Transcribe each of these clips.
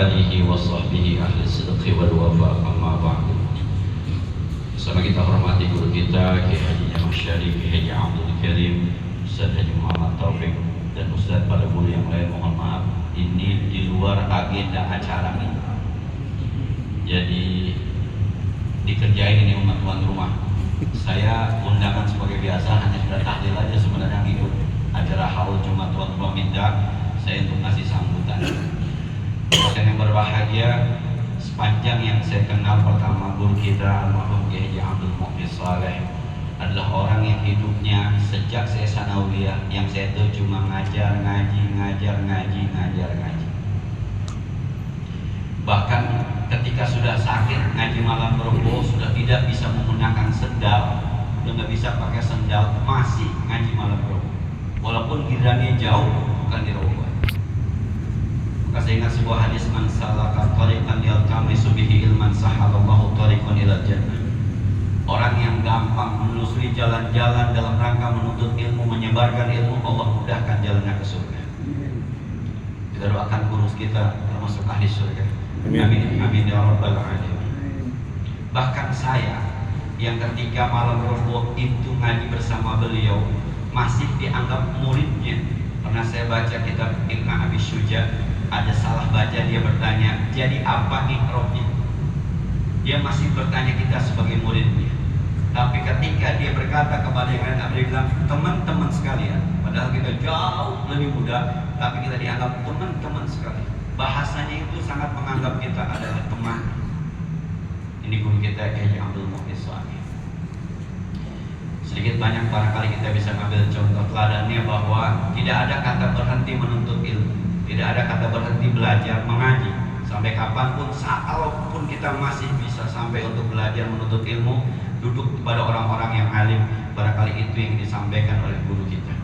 alihi wa sahbihi ahli sidqi wal wafa, amma ba'du. Sama kita hormati guru kita Kiai Haji Masyari, Kiai Haji Abdul Karim, Ustaz Haji Muhammad Taufik, dan Ustaz para guru yang lain, mohon maaf ini di luar agenda acara ini. Jadi dikerjain ini umat tuan rumah. Saya undangan sebagai biasa, hanya sudah tahlil aja sebenarnya ngikut acara haul Jumat tuan rumah, minta saya untuk ngasih sambutan. Dosen yang berbahagia, sepanjang yang saya kenal, pertama guru kita almarhum Kiai Haji Abdul Mukhlis Saleh adalah orang yang hidupnya sejak saya sanawiyah, yang saya tahu cuma ngajar ngaji. Bahkan ketika sudah sakit ngaji malam roboh, sudah tidak bisa menggunakan sendal, sudah nggak bisa pakai sendal, masih ngaji malam roboh walaupun gilirannya jauh, bukan di roboh. Maka saya ingat sebuah hadis, man salaka tariqan yaltamisu bihi ilman sahalallahu tariqan ilal jannah. Orang yang gampang menelusuri jalan-jalan dalam rangka menuntut ilmu, menyebarkan ilmu, Allah mudahkan jalannya ke surga. Kita doakan guru kita termasuk ahli surga. Amin, amin ya rabbal alamin. Bahkan saya yang ketika malam roboh itu ngaji bersama beliau masih dianggap muridnya. Pernah saya baca kitab Ibn Abi Syuja, ada salah baca, dia bertanya, jadi apa ikromnya? Dia masih bertanya kita sebagai muridnya. Tapi ketika dia berkata kepada yang lain, dia bilang, teman-teman sekalian, padahal kita jauh lebih muda, tapi kita dianggap teman-teman sekalian. Bahasanya itu sangat menganggap kita adalah teman. Ini guru kita Kiai Abdul Mukhlis Saleh. Sedikit banyak barangkali kita bisa mengambil contoh teladannya bahwa tidak ada kata berhenti menuntut ilmu, tidak ada kata berhenti belajar mengaji. Sampai kapanpun, kalaupun kita masih bisa sampai untuk belajar menuntut ilmu, duduk kepada orang-orang yang alim, barangkali itu yang disampaikan oleh guru kita.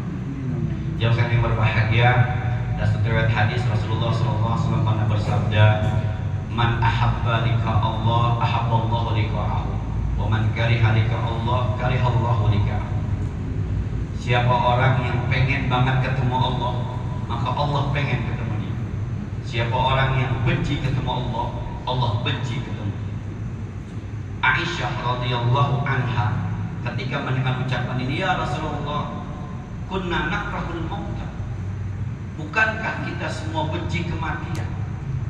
Jamaah yang berbahagia, dan riwayat hadis Rasulullah SAW pernah bersabda, man ahabba lika Allah ahabballahu lika'ahu, wa man kariha lika Allah karihallahu lika'ahu. Siapa orang yang pengen banget ketemu Allah, maka Allah pengen ketemu dia. Siapa orang yang benci ketemu Allah, Allah benci ketemu. Aisyah radhiyallahu anha ketika mendengar ucapan ini, ya Rasulullah, kunna nakrahul mauta. Bukankah kita semua benci kematian?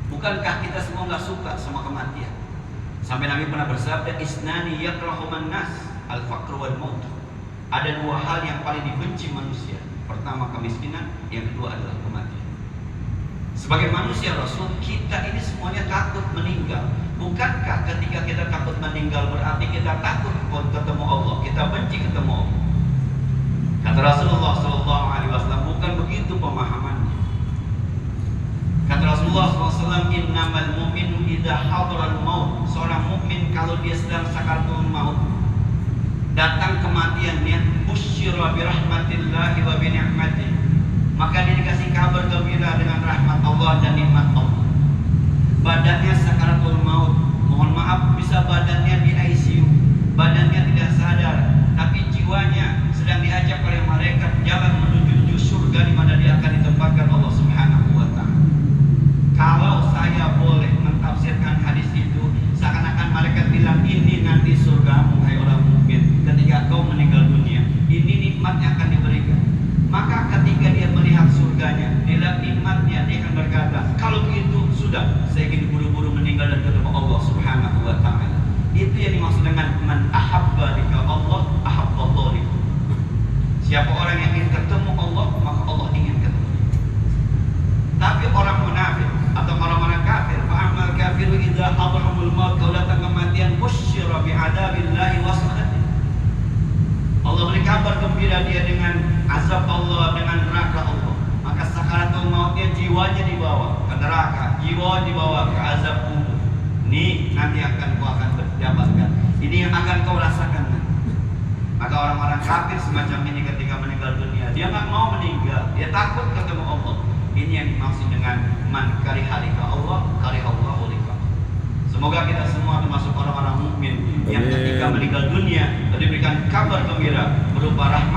Bukankah kita semua nggak suka sama kematian? Sampai Nabi pernah bersabda, isnani yakrahuman nas, al-faqr wal maut. Ada dua hal yang paling dibenci manusia. Pertama kemiskinan, yang kedua adalah kematian. Sebagai manusia Rasul, kita ini semuanya takut meninggal. Bukankah ketika kita takut meninggal berarti kita takut ketemu Allah, kita benci ketemu Allah? Kata Rasulullah SAW, bukan begitu pemahamannya. Kata Rasulullah SAW, innamal mu'minu idza hadaral maut. Seorang mukmin kalau dia sedang sakaratul maut, datang kematiannya, busyira bi rahmatillahi wa bi ni'matihi, maka dia dikasih kabar gembira dengan rahmat Allah dan nikmat Allah. Badannya sakaratul maut, mohon maaf, bisa badannya di ICU, badannya tidak sadar, tapi jiwanya sedang diajak oleh malaikat jalan menuju surga di mana dia akan ditempatkan Allah Subhanahu wa taala. Kalau saya boleh mentafsirkan hadis itu, seakan-akan malaikat bilang, ini nanti surgamu hai orang mukmin ketika kau meninggal dunia. Ini nikmat yang akan diberikan. Maka ketika dia melihat surganya, dia lihat nikmatnya, dia akan berkata, kalau begitu sudah, saya ingin buru-buru meninggal dan ketemu Allah Subhanahu wa taala. Itu yang dimaksud dengan man ahabba lika Allah ahabballahu lika. Siapa orang yang ingin ketemu Allah, maka Allah ingin ketemu. Tapi orang munafik atau orang-orang kafir, fa'amal kafiru idza hadarahumul maut, kalau datang kematian, busyira bi'adabillahi wa sakhatihi. Allah beri kabar gembira dia dengan azab Allah, dengan neraka Allah. Maka sakaratul mautnya jiwanya dibawa ke neraka, jiwa dibawa ke azab kubur. Ini nanti kau akan dapatkan. Ini yang akan kau rasakan. Maka orang-orang kafir semacam ini ketika meninggal dunia, dia nggak mau meninggal, dia takut ketemu Allah. Ini yang dimaksud dengan man kariha lika Allah karihallahu lika. Semoga kita semua termasuk orang-orang mukmin yang ketika meninggal dunia diberikan kabar gembira berupa rahmat